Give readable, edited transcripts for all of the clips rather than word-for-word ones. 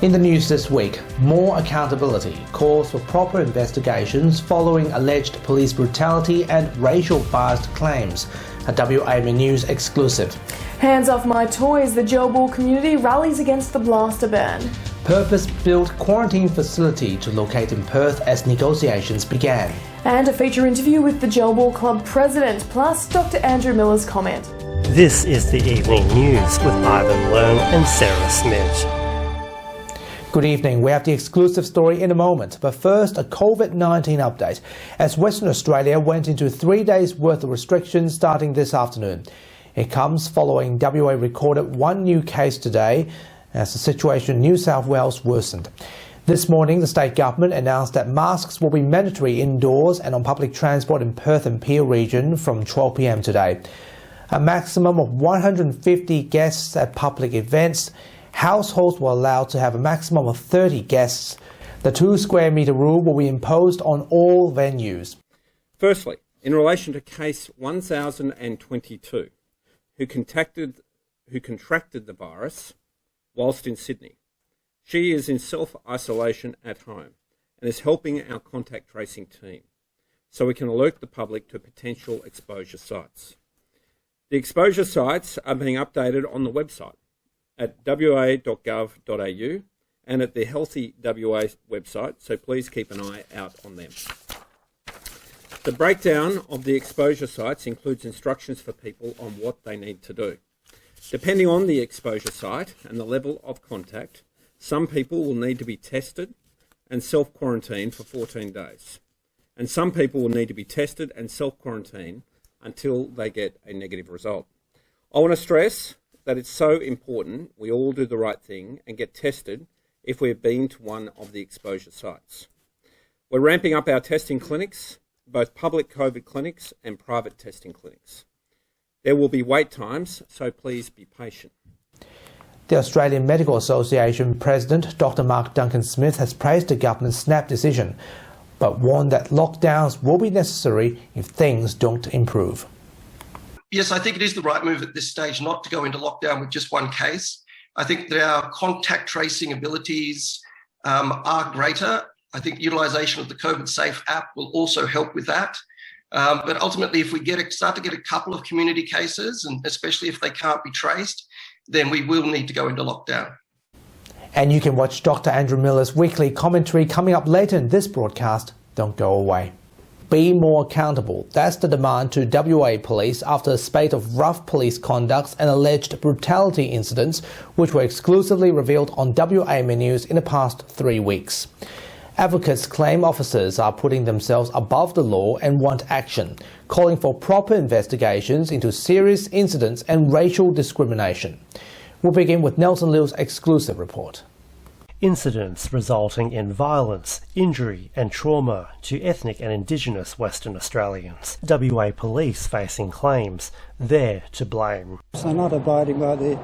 In the news this week, more accountability, calls for proper investigations following alleged police brutality and racial biased claims. A WAMA News exclusive. Hands off my toys, the gelball community rallies against the blaster ban. Purpose-built quarantine facility to locate in Perth as negotiations began. And a feature interview with the Gelball Club president, plus Dr. Andrew Miller's comment. This is the Evening News with Ivan Leung and Sarah Smith. Good evening. We have the exclusive story in a moment, but first a COVID-19 update as Western Australia went into 3 days worth of restrictions starting this afternoon. It comes following WA recorded one new case today as the situation in New South Wales worsened. This morning, the state government announced that masks will be mandatory indoors and on public transport in Perth and Peel region from 12 p.m. today. A maximum of 150 guests at public events. Households were allowed to have a maximum of 30 guests. The 2 square metre rule will be imposed on all venues. Firstly, in relation to case 1022, who contracted the virus whilst in Sydney. She is in self-isolation at home and is helping our contact tracing team so we can alert the public to potential exposure sites. The exposure sites are being updated on the website at wa.gov.au and at the Healthy WA website, so please keep an eye out on them. The breakdown of the exposure sites includes instructions for people on what they need to do. Depending on the exposure site and the level of contact, some people will need to be tested and self-quarantine for 14 days. And some people will need to be tested and self-quarantine until they get a negative result. I want to stress that it's so important we all do the right thing and get tested if we've been to one of the exposure sites. We're ramping up our testing clinics, both public COVID clinics and private testing clinics. There will be wait times, so please be patient. The Australian Medical Association President Dr. Mark Duncan-Smith has praised the government's snap decision, but warned that lockdowns will be necessary if things don't improve. Yes, I think it is the right move at this stage not to go into lockdown with just one case. I think that our contact tracing abilities are greater. I think utilisation of the COVID Safe app will also help with that. But ultimately, if we start to get a couple of community cases, and especially if they can't be traced, then we will need to go into lockdown. And you can watch Dr. Andrew Miller's weekly commentary coming up later in this broadcast. Don't go away. Be more accountable. That's the demand to WA police after a spate of rough police conducts and alleged brutality incidents, which were exclusively revealed on WAMA News in the past 3 weeks. Advocates claim officers are putting themselves above the law and want action, calling for proper investigations into serious incidents and racial discrimination. We'll begin with Nelson Liu's exclusive report. Incidents resulting in violence, injury and trauma to ethnic and Indigenous Western Australians. WA police facing claims they're to blame. They're not abiding by their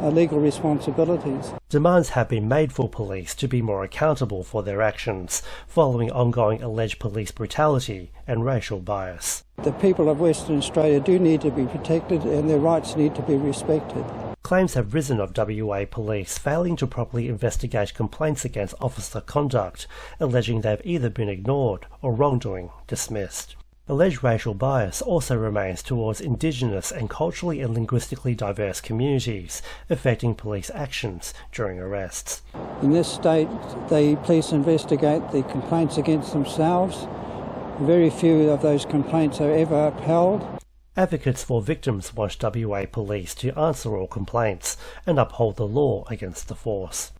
legal responsibilities. Demands have been made for police to be more accountable for their actions, following ongoing alleged police brutality and racial bias. The people of Western Australia do need to be protected and their rights need to be respected. Claims have risen of WA police failing to properly investigate complaints against officer conduct, alleging they've either been ignored or wrongdoing dismissed. Alleged racial bias also remains towards Indigenous and culturally and linguistically diverse communities, affecting police actions during arrests. In this state, the police investigate the complaints against themselves. Very few of those complaints are ever upheld. Advocates for victims want WA police to answer all complaints and uphold the law against the force.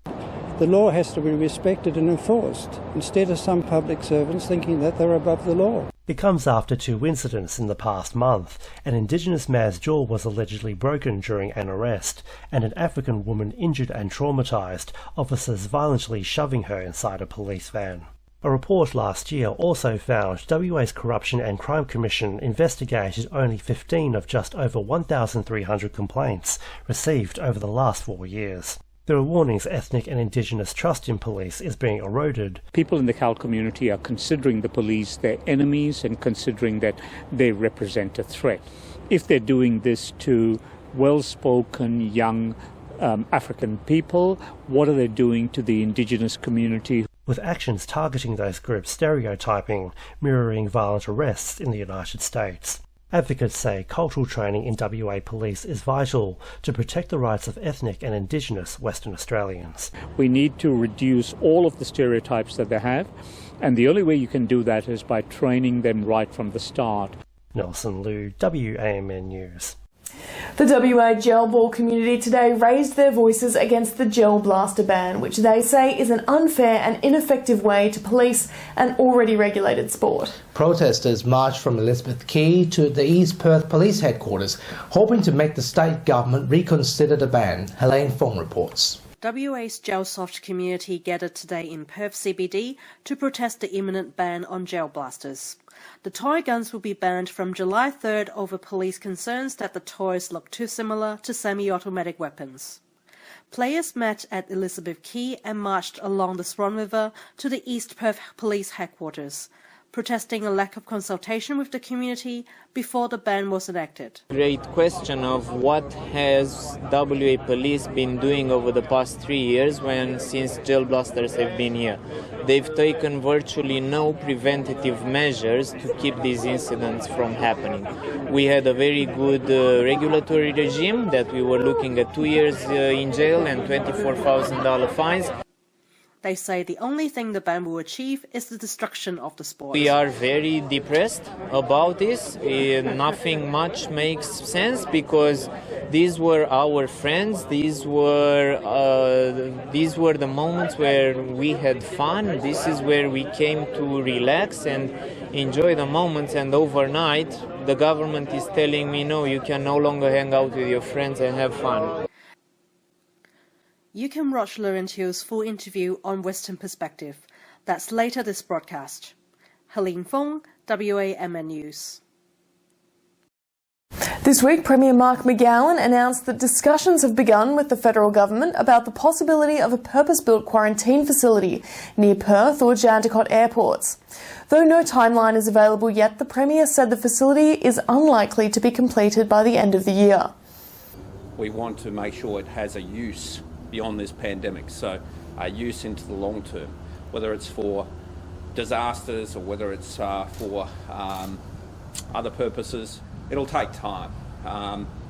The law has to be respected and enforced, instead of some public servants thinking that they're above the law. It comes after 2 incidents in the past month. An Indigenous man's jaw was allegedly broken during an arrest, and an African woman injured and traumatised, officers violently shoving her inside a police van. A report last year also found WA's Corruption and Crime Commission investigated only 15 of just over 1,300 complaints received over the last 4 years. There are warnings ethnic and Indigenous trust in police is being eroded. People in the Cal community are considering the police their enemies and considering that they represent a threat. If they're doing this to well-spoken, young African people? What are they doing to the indigenous community? With actions targeting those groups stereotyping, mirroring violent arrests in the United States. Advocates say cultural training in WA police is vital to protect the rights of ethnic and Indigenous Western Australians. We need to reduce all of the stereotypes that they have, and the only way you can do that is by training them right from the start. Nelson Liu, WAMN News. The WA gelball community today raised their voices against the gel blaster ban, which they say is an unfair and ineffective way to police an already regulated sport. Protesters marched from Elizabeth Quay to the East Perth Police Headquarters, hoping to make the state government reconsider the ban. Helene Fong reports. WA's Gelsoft community gathered today in Perth CBD to protest the imminent ban on gel blasters. The toy guns will be banned from July 3rd over police concerns that the toys look too similar to semi-automatic weapons. Players met at Elizabeth Quay and marched along the Swan River to the East Perth Police Headquarters, protesting a lack of consultation with the community before the ban was enacted. Great question of what has WA Police been doing over the past 3 years since gel blasters have been here. They've taken virtually no preventative measures to keep these incidents from happening. We had a very good regulatory regime that we were looking at 2 years in jail and $24,000 fines. They say the only thing the ban will achieve is the destruction of the sport. We are very depressed about this. Nothing much makes sense because these were our friends. These were the moments where we had fun. This is where we came to relax and enjoy the moments. And overnight, the government is telling me, no, you can no longer hang out with your friends and have fun. You can watch Laurentio's full interview on Western Perspective. That's later this broadcast. Helene Fong, WAMN News. This week, Premier Mark McGowan announced that discussions have begun with the federal government about the possibility of a purpose-built quarantine facility near Perth or Jandakot airports. Though no timeline is available yet, the Premier said the facility is unlikely to be completed by the end of the year. We want to make sure it has a use beyond this pandemic, so use into the long term, whether it's for disasters or whether it's for other purposes. It'll take time.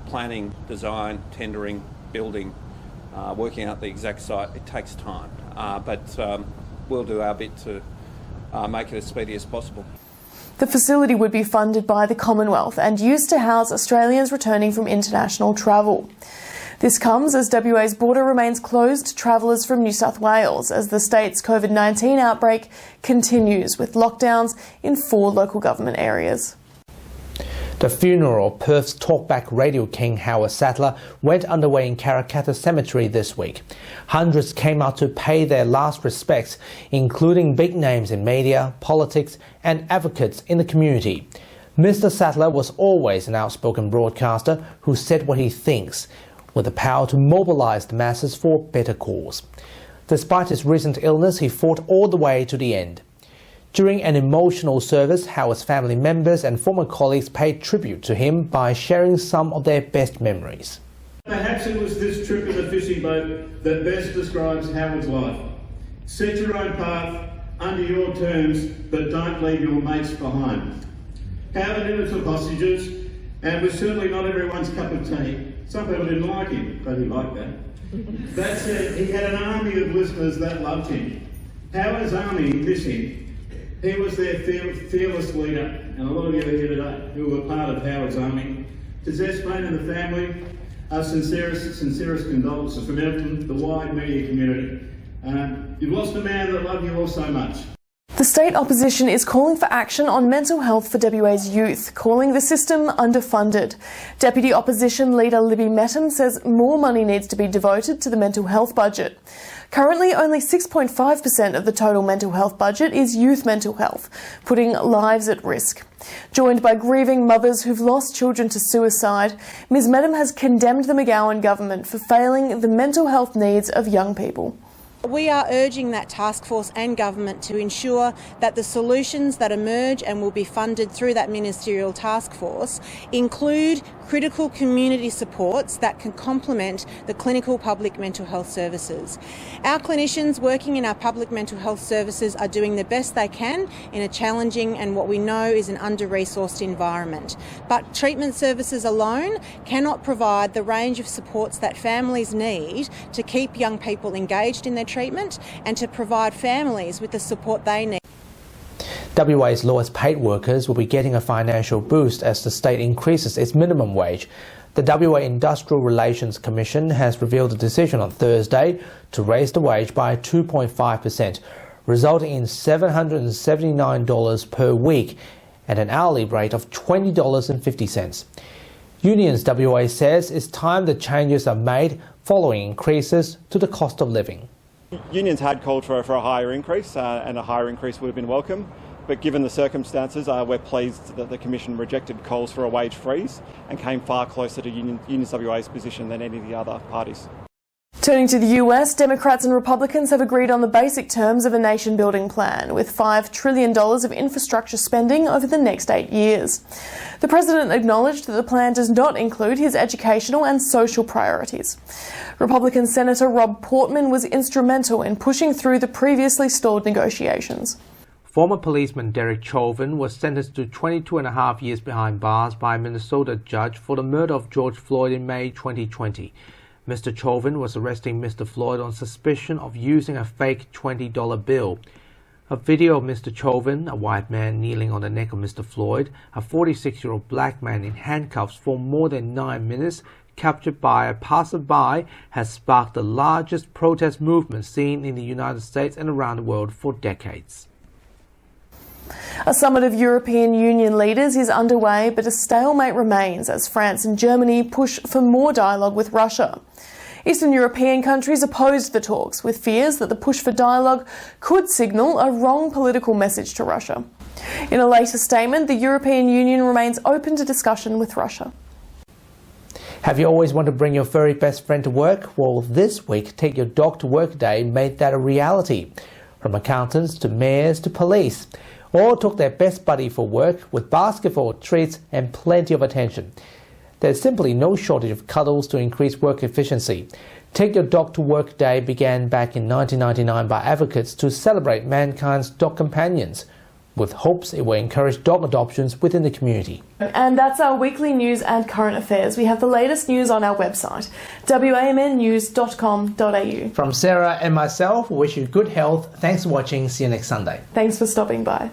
Planning, design, tendering, building, working out the exact site, it takes time. But we'll do our bit to make it as speedy as possible. The facility would be funded by the Commonwealth and used to house Australians returning from international travel. This comes as WA's border remains closed to travellers from New South Wales as the state's COVID-19 outbreak continues with lockdowns in 4 local government areas. The funeral of Perth's talkback radio king Harvey Sattler went underway in Karrakatta Cemetery this week. Hundreds came out to pay their last respects, including big names in media, politics and advocates in the community. Mr. Sattler was always an outspoken broadcaster who said what he thinks, with the power to mobilise the masses for a better cause. Despite his recent illness, he fought all the way to the end. During an emotional service, Howard's family members and former colleagues paid tribute to him by sharing some of their best memories. Perhaps it was this trip in the fishing boat that best describes Howard's life. Set your own path, under your terms, but don't leave your mates behind. Howard never took hostages and was certainly not everyone's cup of tea. Some people didn't like him, but he liked that. That said, he had an army of listeners that loved him. Howard's army miss him. He was their fearless leader, and a lot of you are here today who were part of Howard's army. To Zespane and the family, our sincerest condolences from the wide media community. You've lost a man that loved you all so much. The state opposition is calling for action on mental health for WA's youth, calling the system underfunded. Deputy Opposition Leader Libby Mettam says more money needs to be devoted to the mental health budget. Currently, only 6.5% of the total mental health budget is youth mental health, putting lives at risk. Joined by grieving mothers who've lost children to suicide, Ms Mettam has condemned the McGowan government for failing the mental health needs of young people. We are urging that task force and government to ensure that the solutions that emerge and will be funded through that ministerial task force include critical community supports that can complement the clinical public mental health services. Our clinicians working in our public mental health services are doing the best they can in a challenging and what we know is an under-resourced environment. But treatment services alone cannot provide the range of supports that families need to keep young people engaged in their treatment and to provide families with the support they need. WA's lowest paid workers will be getting a financial boost as the state increases its minimum wage. The WA Industrial Relations Commission has revealed a decision on Thursday to raise the wage by 2.5%, resulting in $779 per week at an hourly rate of $20.50. Unions WA says it's time the changes are made following increases to the cost of living. Unions had called for a higher increase and a higher increase would have been welcome, but given the circumstances we're pleased that the Commission rejected calls for a wage freeze and came far closer to Unions WA's position than any of the other parties. Turning to the US, Democrats and Republicans have agreed on the basic terms of a nation-building plan, with $5 trillion of infrastructure spending over the next 8 years. The President acknowledged that the plan does not include his educational and social priorities. Republican Senator Rob Portman was instrumental in pushing through the previously stalled negotiations. Former policeman Derek Chauvin was sentenced to 22.5 years behind bars by a Minnesota judge for the murder of George Floyd in May 2020. Mr. Chauvin was arresting Mr. Floyd on suspicion of using a fake $20 bill. A video of Mr. Chauvin, a white man kneeling on the neck of Mr. Floyd, a 46-year-old black man in handcuffs for more than 9 minutes, captured by a passerby, has sparked the largest protest movement seen in the United States and around the world for decades. A summit of European Union leaders is underway, but a stalemate remains as France and Germany push for more dialogue with Russia. Eastern European countries opposed the talks, with fears that the push for dialogue could signal a wrong political message to Russia. In a later statement, the European Union remains open to discussion with Russia. Have you always wanted to bring your furry best friend to work? Well, this week, Take Your Dog to Work Day made that a reality. From accountants to mayors to police, all took their best buddy for work with basketball, treats and plenty of attention. There's simply no shortage of cuddles to increase work efficiency. Take Your Dog to Work Day began back in 1999 by advocates to celebrate mankind's dog companions, with hopes it will encourage dog adoptions within the community. And that's our weekly news and current affairs. We have the latest news on our website, wamnnews.com.au. From Sarah and myself, we wish you good health. Thanks for watching. See you next Sunday. Thanks for stopping by.